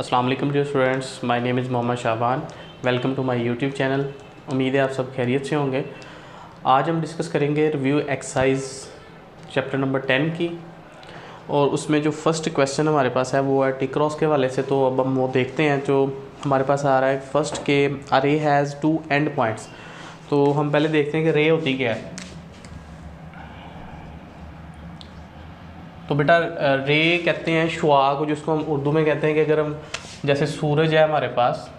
अस्सलाम वालेकुम dear students, my name is Mohammad Shaban. Welcome to my YouTube channel. उम्मीद है आप सब खैरियत से होंगे। आज हम डिस्कस करेंगे रिव्यू एक्सरसाइज चैप्टर नंबर 10 की, और उसमें जो फर्स्ट क्वेश्चन हमारे पास है वो है टी क्रॉस के वाले से। तो अब हम वो देखते हैं जो हमारे पास आ रहा है। फर्स्ट के अ रे हैज़ 2 एंड पॉइंट्स। तो हम पहले देखते हैं कि रे होती क्या है। तो बेटा रे कहते हैं शुआ को, जिसको हम उर्दू में कहते हैं कि अगर हम जैसे सूरज है हमारे पास,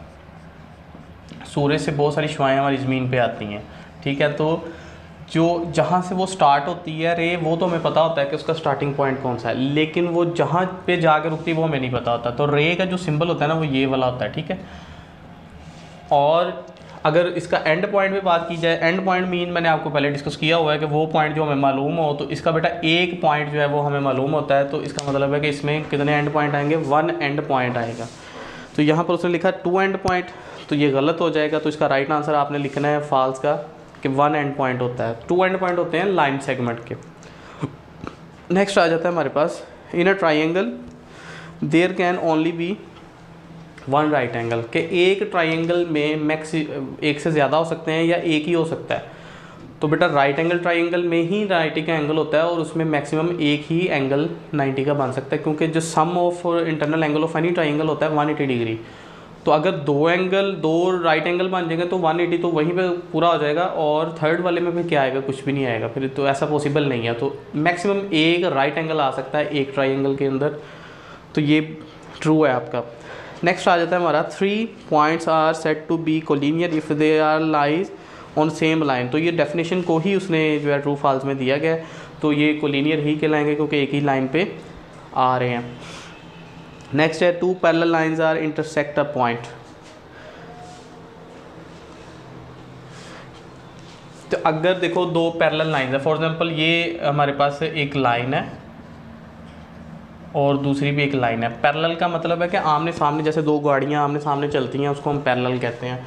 सूरज से बहुत सारी शुआएँ हमारी ज़मीन पे आती हैं, ठीक है। तो जो जहाँ से वो स्टार्ट होती है रे, वो तो हमें पता होता है कि उसका स्टार्टिंग पॉइंट कौन सा है, लेकिन वो जहाँ पे जाकर रुकती है वो हमें नहीं पता होता। तो रे का जो सिंबल होता है ना, वो ये वाला होता है, ठीक है। और अगर इसका एंड पॉइंट पे बात की जाए, एंड पॉइंट मीन मैंने आपको पहले डिस्कस किया हुआ है कि वो पॉइंट जो हमें मालूम हो। तो इसका बेटा एक पॉइंट जो है वो हमें मालूम होता है, तो इसका मतलब है कि इसमें कितने एंड पॉइंट आएंगे, 1 एंड पॉइंट आएगा। तो यहाँ पर उसने लिखा 2 एंड पॉइंट, तो ये गलत हो जाएगा। तो इसका राइट आंसर आपने लिखना है फॉल्स का, कि 1 एंड पॉइंट होता है। 2 एंड पॉइंट होते हैं लाइन सेगमेंट के। नेक्स्ट आ जाता है हमारे पास, in a triangle there can only be 1 right angle, के एक ट्राइंगल में एक से ज़्यादा हो सकते हैं या एक ही हो सकता है। तो बेटा राइट एंगल ट्राइंगल में ही 90 का एंगल होता है, और उसमें मैक्सिमम एक ही एंगल 90 का बन सकता है, क्योंकि जो sum of internal angle of any triangle होता है 180 डिग्री। तो अगर दो राइट एंगल बन जाएंगे तो 180 तो वहीं पे पूरा हो जाएगा, और थर्ड वाले में फिर क्या आएगा, कुछ भी नहीं आएगा फिर। तो ऐसा पॉसिबल नहीं है। तो मैक्सिमम एक राइट एंगल आ सकता है एक ट्राइंगल के अंदर। तो ये ट्रू है आपका। नेक्स्ट आ जाता है हमारा, 3 points are set to be collinear if they are lies on same line. तो ये डेफिनेशन को ही उसने जो है ट्रू फॉल्स में दिया गया है। तो ये कोलिनियर ही कहलाएंगे क्योंकि एक ही लाइन पे आ रहे हैं। नेक्स्ट है, 2 parallel lines are intersect a point. तो अगर देखो 2 पैरेलल लाइंस है, फॉर एग्जांपल ये हमारे पास एक लाइन है और दूसरी भी एक लाइन है। पैरेलल का मतलब है कि आमने सामने, जैसे 2 गाड़ियाँ आमने सामने चलती हैं, उसको हम पैरेलल कहते हैं।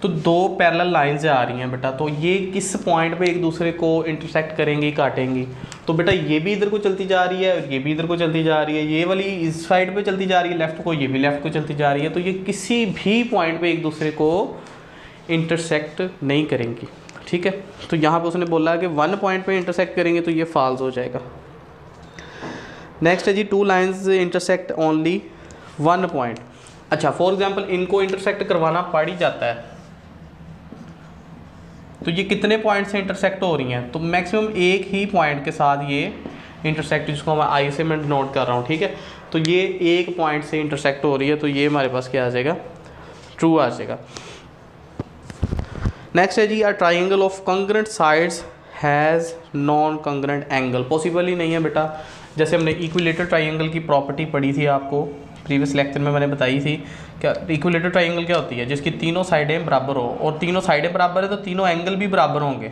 तो 2 पैरेलल लाइंस आ रही हैं बेटा, तो ये किस पॉइंट पे एक दूसरे को इंटरसेक्ट करेंगी, काटेंगी। तो बेटा ये भी इधर को चलती जा रही है और ये भी इधर को चलती जा रही है, ये वाली इस साइड पे चलती जा रही है लेफ़्ट को, ये भी लेफ़्ट को चलती जा रही है। तो ये किसी भी पॉइंट पे एक दूसरे को इंटरसेक्ट नहीं करेंगी, ठीक है। तो यहाँ पर उसने बोला कि 1 पॉइंट पर इंटरसेक्ट करेंगे, तो ये फॉल्स हो जाएगा। नेक्स्ट है जी, 2 लाइन्स इंटरसेक्ट ओनली 1 पॉइंट। अच्छा, फॉर एग्जांपल इनको इंटरसेक्ट करवाना पड़ ही जाता है, तो ये कितने पॉइंट से इंटरसेक्ट हो रही हैं, तो मैक्सिमम एक ही पॉइंट के साथ ये इंटरसेक्ट, जिसको मैं आई से मैं नोट कर रहा हूँ, ठीक है। तो ये एक पॉइंट से इंटरसेक्ट हो रही है, तो ये हमारे पास क्या आ जाएगा, ट्रू आ जाएगा। नेक्स्ट है जी, a triangle of congruent sides has non congruent angle. Possible ही नहीं है बेटा। जैसे हमने इक्विलेटर ट्राइंगल की प्रॉपर्टी पढ़ी थी, आपको प्रीवियस लेक्चर में मैंने बताई थी। क्या इक्विलेटर ट्राइंगल क्या होती है, जिसकी तीनों साइडें बराबर हो, और तीनों साइडें बराबर है तो तीनों एंगल भी बराबर होंगे।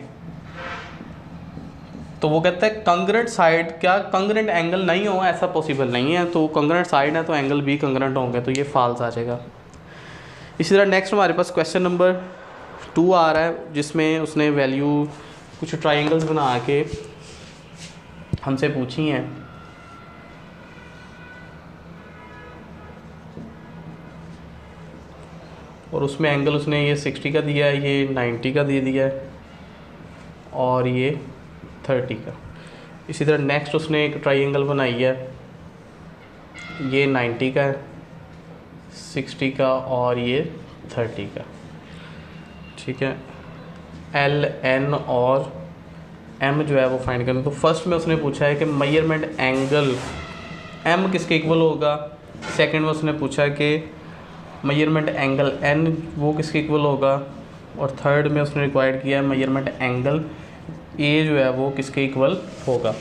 तो वो कहते हैं कंग्रेंट साइड, क्या कंग्रेंट एंगल नहीं हो, ऐसा पॉसिबल नहीं है। तो कंग्रेंट साइड है तो एंगल भी कंग्रेंट होंगे, तो ये फॉल्स आ जाएगा। इसी तरह नेक्स्ट हमारे पास क्वेश्चन नंबर 2 आ रहा है, जिसमें उसने वैल्यू कुछ ट्राइंगल्स बना के हमसे पूछी हैं। और उसमें एंगल उसने ये 60 का दिया है, ये 90 का दे दिया है, और ये 30 का। इसी तरह नेक्स्ट उसने एक ट्राइंगल बनाई है, ये 90 का है, 60 का और ये 30 का, ठीक है। एल, एन और एम जो है वो फाइंड करना। तो फर्स्ट में उसने पूछा है कि मेजरमेंट एंगल एम किसके इक्वल होगा। सेकंड में उसने पूछा है कि मेजरमेंट एंगल एन वो किसके इक्वल होगा, और थर्ड में उसने रिक्वायर्ड किया है मेजरमेंट एंगल ए जो है वो किसके इक्वल होगा।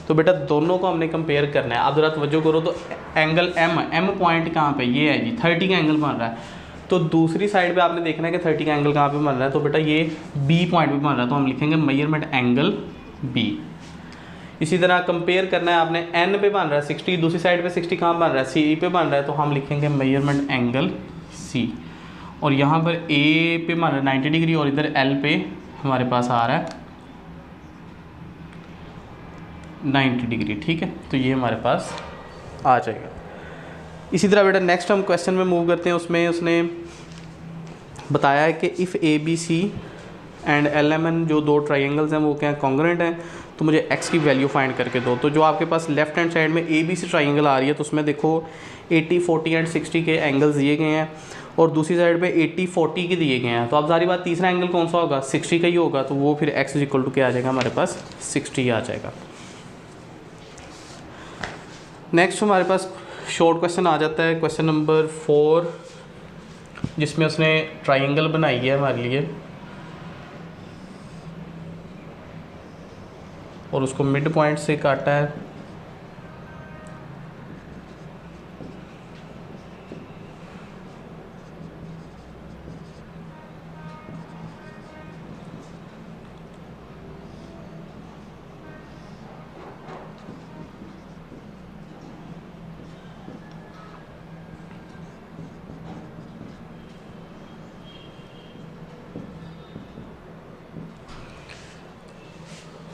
तो बेटा दोनों को हमने कंपेयर करना है। आप ज़रा तवज्जो करो, तो एंगल एम पॉइंट कहाँ पे, ये है जी, 30 का एंगल बन रहा है। तो दूसरी साइड पे आपने देखना है कि 30 का एंगल कहाँ पे बन रहा है। तो बेटा ये बी पॉइंट पे बन रहा है, तो हम लिखेंगे मेजरमेंट एंगल बी। इसी तरह कंपेयर करना है आपने, एन पे बन रहा है 60, दूसरी साइड पे 60 कहाँ बन रहा है, सी पे बन रहा है, तो हम लिखेंगे मेजरमेंट एंगल सी। और यहाँ पर ए पे बन रहा है 90 डिग्री, और इधर एल पे हमारे पास आ रहा है 90 डिग्री, ठीक है। तो ये हमारे पास आ जाएगा। इसी तरह बेटा नेक्स्ट हम क्वेश्चन में मूव करते हैं। उसमें उसने बताया है कि if A B C and L M N जो दो ट्राइंगल्स हैं वो क्या कॉन्ग्रुएंट हैं, तो मुझे एक्स की वैल्यू फाइंड करके दो। तो जो आपके पास लेफ्ट हैंड साइड में ए बी सी ट्राइंगल आ रही है तो उसमें देखो 80, 40 एंड 60 के एंगल्स दिए गए हैं और दूसरी साइड पे 80, 40 के दिए गए हैं। तो अब सारी बात तीसरा एंगल कौन सा होगा, 60 का ही होगा। तो वो फिर एक्स इज इक्वल टू क्या आ जाएगा हमारे पास, 60 आ जाएगा। नेक्स्ट हमारे पास शॉर्ट क्वेश्चन आ जाता है, क्वेश्चन नंबर 4, जिसमें उसने ट्राइंगल बनाई है हमारे लिए और उसको मिड पॉइंट से काटा है।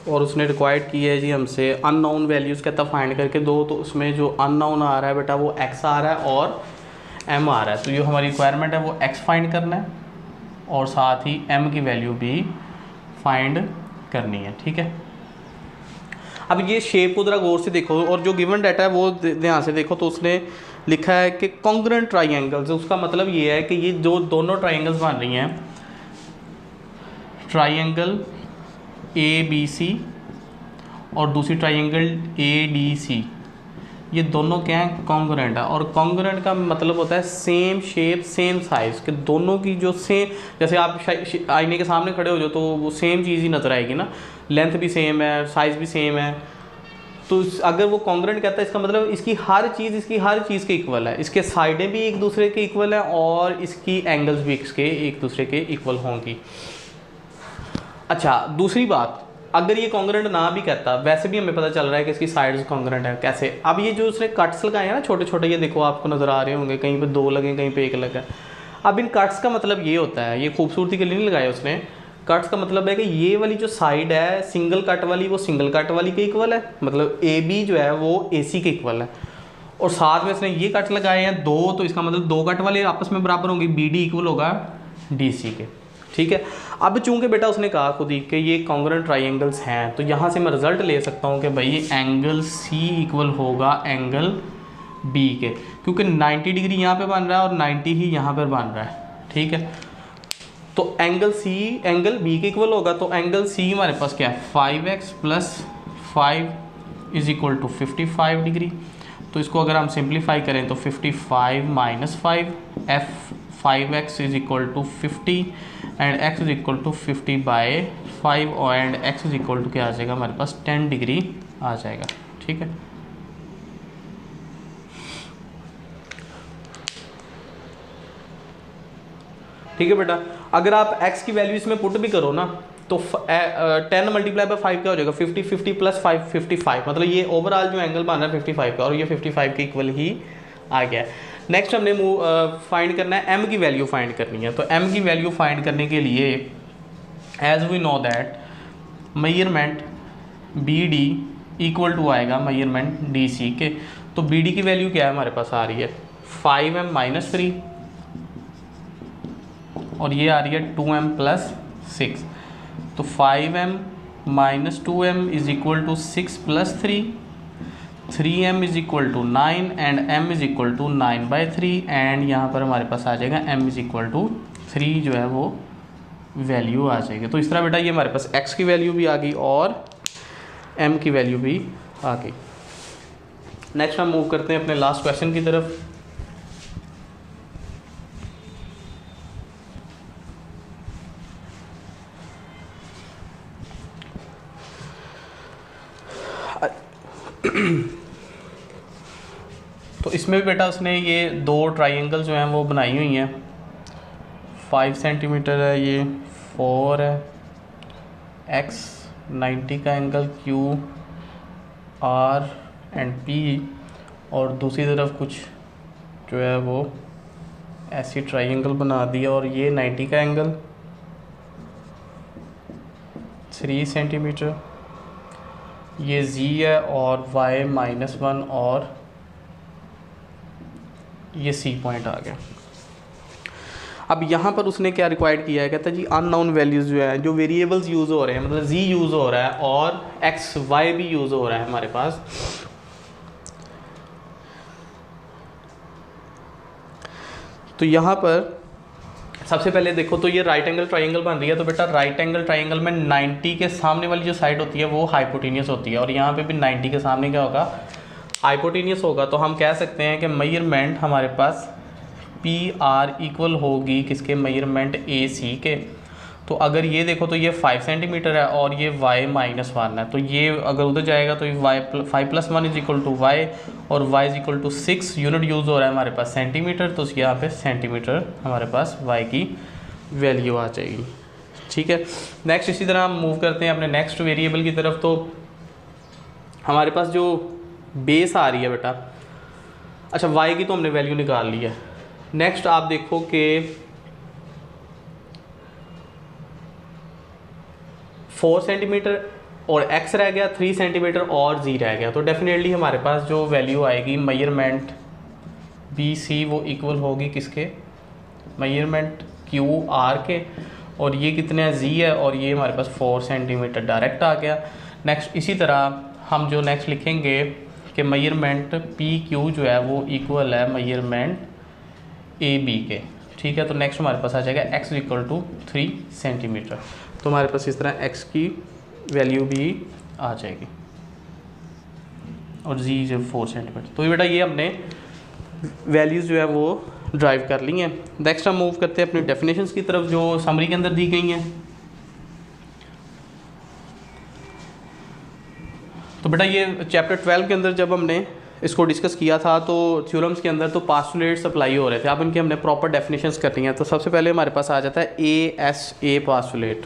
और उसने रिक्वायर्ड की है जी हमसे अननोन वैल्यूज़ कहता फाइंड करके दो। तो उसमें जो अननोन आ रहा है बेटा वो एक्स आ रहा है और एम आ रहा है। तो जो हमारी रिक्वायरमेंट है वो एक्स फाइंड करना है और साथ ही एम की वैल्यू भी फाइंड करनी है, ठीक है। अब ये शेप को ज़रा गौर से देखो और जो गिवन डाटा है वो ध्यान से देखो। तो उसने लिखा है कि कॉन्ग्रुएंट ट्राइंगल्स, उसका मतलब ये है कि ये जो दोनों ट्राइंगल्स बन रही हैं, ट्राइंगल ए बी सी और दूसरी ट्राइंगल ए डी सी, ये दोनों क्या हैं, कॉन्ग्रुएंट है। और कॉन्ग्रुएंट का मतलब होता है सेम शेप सेम साइज़, कि दोनों की जो सेम, जैसे आप आईने के सामने खड़े हो जाओ तो वो सेम चीज़ ही नज़र आएगी ना, लेंथ भी सेम है, साइज़ भी सेम है। तो अगर वो कॉन्ग्रुएंट कहता है इसका मतलब इसकी हर चीज़ के इक्वल है, इसके साइडें भी एक दूसरे के इक्वल है और इसकी एंगल्स भी इसके एक दूसरे के इक्वल होंगी। अच्छा, दूसरी बात, अगर ये कॉन्ग्रुएंट ना भी कहता, वैसे भी हमें पता चल रहा है कि इसकी साइड्स कॉन्ग्रुएंट है। कैसे, अब ये जो उसने कट्स लगाए हैं ना छोटे छोटे, ये देखो आपको नज़र आ रहे होंगे, कहीं पे 2 लगे कहीं पे 1 लगा। अब इन कट्स का मतलब ये होता है, ये खूबसूरती के लिए नहीं लगाया उसने, कट्स का मतलब है कि ये वाली जो साइड है सिंगल कट वाली, वो सिंगल कट वाली के इक्वल है, मतलब ए बी जो है वो ए सी के इक्वल है। और साथ में इसने ये कट लगाए हैं 2, तो इसका मतलब 2 कट वाले आपस में बराबर होंगे, बी डी इक्वल होगा डी सी के, ठीक है। अब चूंकि बेटा उसने कहा खुद ही कि ये कॉन्ग्रुएंट ट्राइंगल्स हैं, तो यहाँ से मैं रिजल्ट ले सकता हूँ कि भाई एंगल सी इक्वल होगा एंगल बी के, क्योंकि 90 डिग्री यहाँ पे बन रहा है और 90 ही यहाँ पर बन रहा है, ठीक है। तो एंगल सी एंगल बी के इक्वल होगा। तो एंगल सी हमारे पास क्या है, 5x + 5 is equal to 55 degree. तो इसको अगर हम सिंप्लीफाई करें तो 55 - 5 f 5x is equal to 50 and x is equal to 50/5 and x is equal to क्या आ जाएगा हमारे पास 10 डिग्री आ जाएगा, ठीक है। ठीक है बेटा, अगर आप x की वैल्यू इसमें पुट भी करो ना तो 10 × 5 क्या हो जाएगा, 50, 50 + 5 55, मतलब ये ओवरऑल जो एंगल बन रहा है 55 का और ये 55 के इक्वल ही आ गया है। नेक्स्ट हमने फाइंड करना है m की वैल्यू फाइंड करनी है। तो m की वैल्यू फाइंड करने के लिए as we know that measurement B D equal to आएगा मेजरमेंट डी सी के। तो बी डी की वैल्यू क्या है हमारे पास आ रही है 5m - 3 और ये आ रही है 2m + 6। तो 5m - 2m is equal to 6 + 3, 3m is equal to 9 and m is equal to 9/3 and यहाँ पर हमारे पास आ जाएगा m इज इक्वल टू 3 जो है वो वैल्यू आ जाएगी। तो इस तरह बेटा ये हमारे पास x की वैल्यू भी आ गई और m की वैल्यू भी आ गई। नेक्स्ट हम मूव करते हैं अपने लास्ट क्वेश्चन की तरफ। तो इसमें भी बेटा उसने ये 2 ट्राइंगल जो हैं वो बनाई हुई हैं। 5 सेंटीमीटर है, ये 4 है, x 90 का angle Q R and P, और दूसरी तरफ कुछ जो है वो ऐसी ट्राइंगल बना दिया और ये 90 का एंगल 3 सेंटीमीटर, ये z है और y -1 और ये सी पॉइंट आ गया। अब यहाँ पर उसने क्या रिक्वायर्ड किया है, कहता है जी अननोन वैल्यूज़ जो है, जो वेरिएबल्स यूज़ हो रहे हैं, मतलब जी यूज़ हो रहा है और एक्स वाई भी यूज़ हो रहा है हमारे पास। तो यहाँ पर सबसे पहले देखो तो ये राइट एंगल ट्राइंगल बन रही है, तो बेटा राइट एंगल ट्राइंगल में 90 के सामने वाली जो साइड होती है वो हाइपोटेनियस होती है, और यहाँ पे भी 90 के सामने क्या होगा, हाइपोटेनियस होगा। तो हम कह सकते हैं कि मेजरमेंट हमारे पास पी आर इक्वल होगी किसके, मेजरमेंट ए सी के। तो अगर ये देखो तो ये 5 सेंटीमीटर है और ये y -1 है, तो ये अगर उधर जाएगा तो ये 5 + 1 = y और y = 6 यूनिट यूज़ हो रहा है हमारे पास सेंटीमीटर, तो यहाँ पे सेंटीमीटर हमारे पास y की वैल्यू आ जाएगी। ठीक है, नेक्स्ट इसी तरह हम मूव करते हैं अपने नेक्स्ट वेरिएबल की तरफ। तो हमारे पास जो बेस आ रही है बेटा, अच्छा y की तो हमने वैल्यू निकाल ली है। नेक्स्ट आप देखो कि 4 सेंटीमीटर और x रह गया, 3 सेंटीमीटर और z रह गया। तो डेफिनेटली हमारे पास जो वैल्यू आएगी मेजरमेंट बी सी वो इक्वल होगी किसके, मेजरमेंट क्यू आर के, और ये कितने है z है, और ये हमारे पास 4 सेंटीमीटर डायरेक्ट आ गया। नेक्स्ट इसी तरह हम जो नेक्स्ट लिखेंगे कि मेजरमेंट पी क्यू जो है वो इक्वल है मेजरमेंट ए बी के। ठीक है, तो नेक्स्ट हमारे पास आ जाएगा x = 3 सेंटीमीटर। तो हमारे पास इस तरह x की वैल्यू भी आ जाएगी और z जो 4 सेंटीमीटर। तो ये बेटा ये हमने वैल्यूज़ जो है वो ड्राइव कर ली हैं। नेक्स्ट हम मूव करते हैं अपनी डेफिनेशंस की तरफ जो समरी के अंदर दी गई हैं। तो बेटा ये चैप्टर 12 के अंदर जब हमने इसको डिस्कस किया था तो थ्योरम्स के अंदर तो पास्टुलेट्स अप्लाई हो रहे थे, अब इनके हमने प्रॉपर डेफिनेशंस करनी है। तो सबसे पहले हमारे पास आ जाता है ASA पास्टुलेट।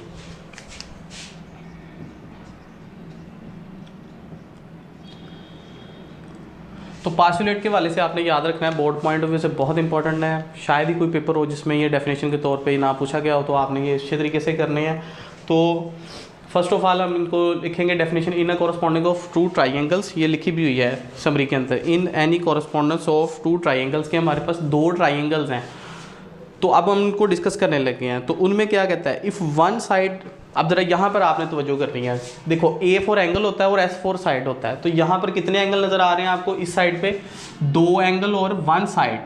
तो पास्टुलेट के वाले से आपने याद रखना है, बोर्ड पॉइंट ऑफ व्यू से बहुत इंपॉर्टेंट है। शायद ही कोई पेपर हो जिसमें ये डेफिनेशन के तौर पे ना पूछा गया हो, तो आपने ये अच्छे तरीके से करने हैं। तो फर्स्ट ऑफ ऑल हम इनको लिखेंगे definition in a corresponding of two triangles, ये लिखी भी हुई है समरी के अंदर। In any correspondence of two triangles के हमारे पास 2 ट्राइंगल्स हैं, तो अब हम इनको डिस्कस करने लगे हैं। तो उनमें क्या कहता है, इफ़ वन साइड, अब ज़रा यहाँ पर आपने तवज्जो करनी है, देखो A फॉर एंगल होता है और S फॉर साइड होता है। तो यहाँ पर कितने एंगल नज़र आ रहे हैं आपको, इस साइड पे 2 एंगल और 1 साइड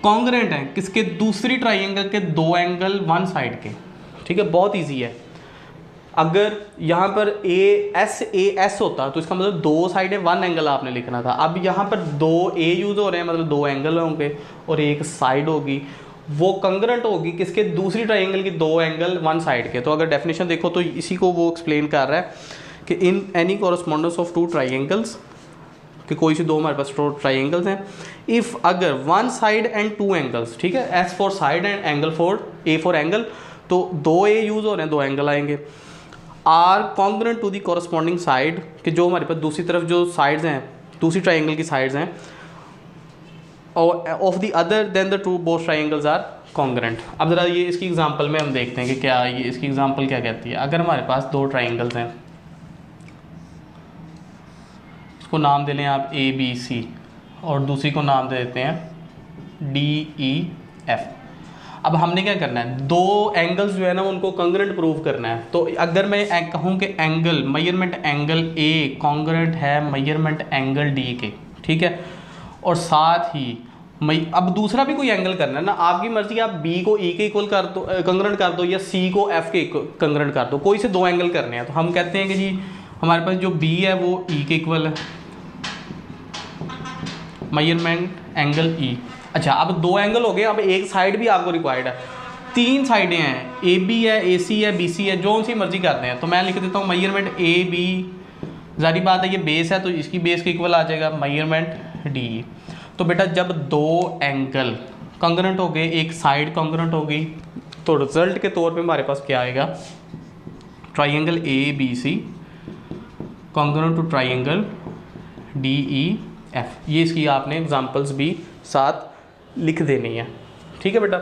कॉन्ग्रेंट है किसके, दूसरी ट्राइंगल के 2 एंगल 1 साइड के। ठीक है, बहुत ईजी है। अगर यहाँ पर AS होता तो इसका मतलब 2 साइड है, 1 एंगल आपने लिखना था। अब यहाँ पर 2 A यूज़ हो रहे हैं, मतलब 2 एंगल होंगे और एक साइड होगी, वो कंग्रेंट होगी किसके, दूसरी ट्राइंगल की 2 एंगल 1 साइड के। तो अगर डेफिनेशन देखो तो इसी को वो एक्सप्लेन कर रहा है कि in any correspondence of 2 triangles, कि कोई सी 2 हमारे पास ट्राइंगल्स हैं, इफ़ अगर 1 साइड एंड 2 एंगल्स, ठीक है, S for side and angle for A for angle, तो 2 A यूज़ हो रहे हैं, 2 एंगल आएंगे, are congruent to the corresponding side, कि जो हमारे पास दूसरी तरफ जो साइड्स हैं, दूसरी ट्राइंगल की साइड्स हैं, और of the other than the two both triangles are congruent. अब ज़रा ये इसकी एग्जांपल में हम देखते हैं कि क्या ये इसकी एग्जांपल क्या कहती है। अगर हमारे पास 2 ट्राइंगल्स हैं, इसको नाम दे लें आप ABC और दूसरी को नाम दे देते हैं DEF। अब हमने क्या करना है, 2 एंगल्स जो है ना उनको कॉन्ग्रेंट प्रूव करना है। तो अगर मैं कहूँ कि angle measurement angle A congruent है मेजरमेंट एंगल D के, ठीक है, और साथ ही अब दूसरा भी कोई एंगल करना है ना, आपकी मर्जी, आप B को E के इक्वल कर दो, कंग्रेंट कर दो, या C को F के कंग्रेंट कर दो, कोई से 2 एंगल करने हैं। तो हम कहते हैं कि जी हमारे पास जो B है वो E के इक्वल है, मेजरमेंट एंगल E। अच्छा, अब 2 एंगल हो गए, अब एक साइड भी आपको रिक्वायर्ड है, 3 साइडें हैं, AB है, AC है, BC है, जो सी मर्जी करते हैं। तो मैं लिख देता हूँ मेजरमेंट AB, जारी बात है ये बेस है तो इसकी बेस के इक्वल आ जाएगा मेजरमेंट D। तो बेटा जब 2 एंगल कॉन्ग्रेंट हो गए, एक साइड कॉन्ग्रेंट हो गई, तो रिजल्ट के तौर पे हमारे पास क्या आएगा, triangle ABC congruent to triangle DEF। ये इसकी आपने एग्जांपल्स भी साथ लिख देनी है। ठीक है बेटा,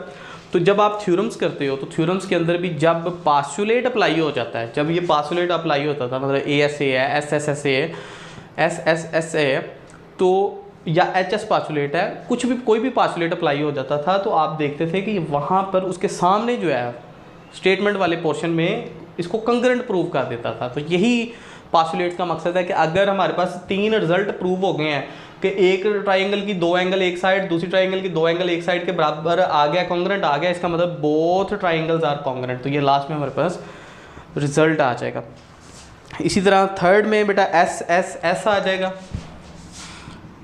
तो जब आप थ्योरम्स करते हो तो थ्योरम्स के अंदर भी जब पास्टुलेट अप्लाई हो जाता है, जब ये पास्टुलेट अप्लाई होता था, मतलब ASA है, SSSA है, SSSA है, तो या एच एस पास्टुलेट है, कुछ भी कोई भी पास्टुलेट अप्लाई हो जाता था तो आप देखते थे कि वहाँ पर उसके सामने जो है स्टेटमेंट वाले पोर्शन में इसको कंकरेंट प्रूव कर देता था। तो यही पास्टुलेट का मकसद है कि अगर हमारे पास 3 रिजल्ट प्रूव हो गए हैं कि एक ट्राइंगल की 2 एंगल एक साइड, दूसरी ट्राइंगल की 2 एंगल एक साइड के बराबर आ गया, कॉन्ग्रेंट आ गया, इसका मतलब बोथ ट्राइंगल्स आर कॉन्ग्रेंट, तो ये लास्ट में हमारे पास रिजल्ट आ जाएगा। इसी तरह थर्ड में बेटा एस एस एस आ जाएगा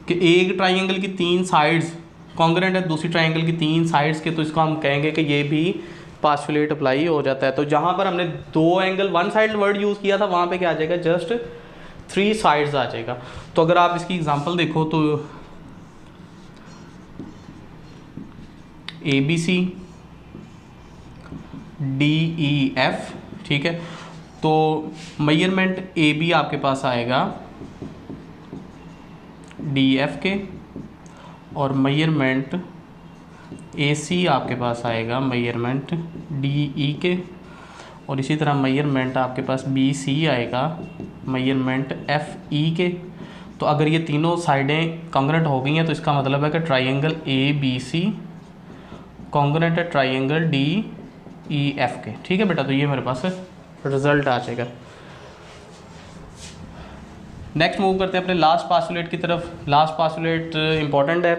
कि एक ट्राइंगल की 3 साइड्स कॉन्ग्रेंट है दूसरी ट्राइंगल की 3 साइड्स के, तो इसको हम कहेंगे कि ये भी पास्टुलेट अप्लाई हो जाता है। तो जहाँ पर हमने 2 एंगल 1 साइड वर्ड यूज़ किया था वहाँ पे क्या आ जाएगा, जस्ट 3 साइड्स आ जाएगा। तो अगर आप इसकी एग्जांपल देखो तो ABC DEF, ठीक है, तो मेजरमेंट AB आपके पास आएगा DF के, और मेजरमेंट AC आपके पास आएगा मेजरमेंट DE के, और इसी तरह मेजरमेंट आपके पास BC आएगा मेजरमेंट FE के। तो अगर ये तीनों साइडें कॉन्ग्रेंट हो गई हैं तो इसका मतलब है कि ट्राइंगल ABC कॉन्ग्रेंट है ट्राइंगल DEF के, ठीक है बेटा। तो ये मेरे पास रिजल्ट आ जाएगा। नेक्स्ट मूव करते हैं अपने लास्ट पास्टुलेट की तरफ। लास्ट पास्टुलेट इंपॉर्टेंट है,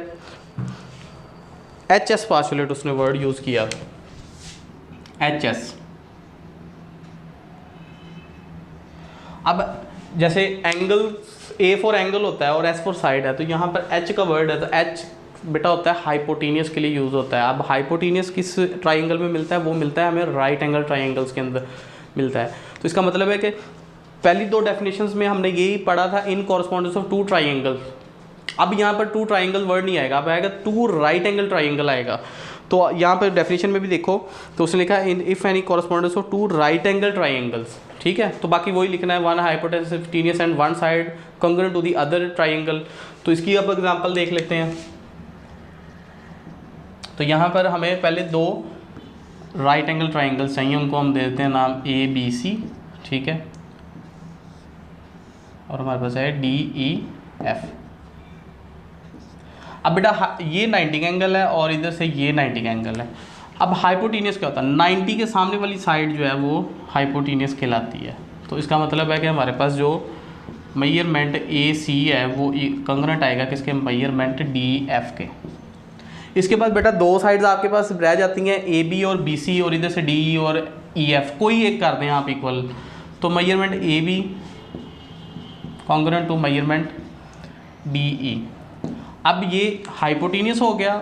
एच एस पास्टुलेट उसने वर्ड यूज़ किया, एच एस। अब जैसे एंगल ए फॉर एंगल होता है और एस फॉर साइड है, तो यहाँ पर एच का वर्ड है, तो एच बेटा होता है हाइपोटेनियस के लिए यूज़ होता है। अब हाइपोटेनियस किस ट्राइंगल में मिलता है, वो मिलता है हमें राइट एंगल ट्राइंगल्स के अंदर मिलता है। तो इसका मतलब है कि पहली 2 डेफिनेशंस में हमने यही पढ़ा था, इन कॉरस्पॉन्डेंस ऑफ 2 ट्राइंगल। अब यहाँ पर 2 ट्राइंगल वर्ड नहीं आएगा, अब आएगा 2 राइट एंगल ट्राइंगल आएगा। तो यहाँ पर डेफिनेशन में भी देखो तो उसने लिखा है इन if any correspondence of 2 right angle triangles, ठीक है। तो बाकी वही लिखना है, 1 hypotenuse and 1 side congruent to the other triangle. तो इसकी अब एग्जांपल देख लेते हैं। तो यहाँ पर हमें पहले 2 राइट एंगल ट्राइंगल्स चाहिए, उनको हम दे देते हैं नाम ABC, ठीक है, और हमारे पास है DEF। अब बेटा ये 90 एंगल है और इधर से ये 90 एंगल है। अब हाइपोटेनियस क्या होता है, 90 के सामने वाली साइड जो है वो हाइपोटेनियस कहलाती है। तो इसका मतलब है कि हमारे पास जो मेजरमेंट AC है वो कॉन्ग्रुएंट आएगा किसके, मेजरमेंट DF के। इसके बाद बेटा 2 साइड्स आपके पास रह जाती हैं AB और BC, और इधर से DE और EF, कोई एक कर दें आप इक्वल। तो measurement AB congruent to measurement DE। अब ये हाइपोटेनियस हो गया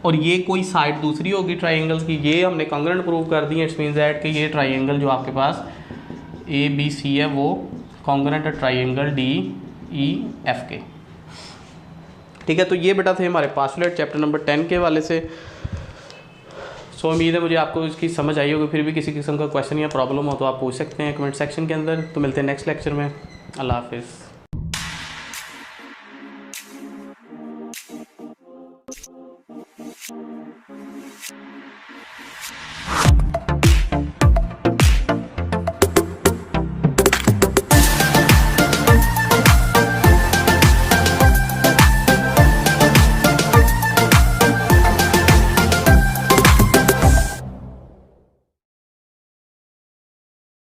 और ये कोई साइड दूसरी होगी ट्राइंगल की, ये हमने कॉन्ग्रुएंट प्रूव कर दी है। इट्स मीन्स दैट कि ये ट्राइंगल जो आपके पास ABC है वो कॉन्ग्रुएंट है ट्राइंगल DEF के, ठीक है। तो ये बेटा थे हमारे पास्टुलेट चैप्टर नंबर 10 के वाले से। सो उम्मीद है मुझे आपको इसकी समझ आई होगी। फिर भी किसी किस्म का क्वेश्चन या प्रॉब्लम हो तो आप पूछ सकते हैं कमेंट सेक्शन के अंदर। तो मिलते हैं नेक्स्ट लेक्चर में। अल्लाह हाफिज़।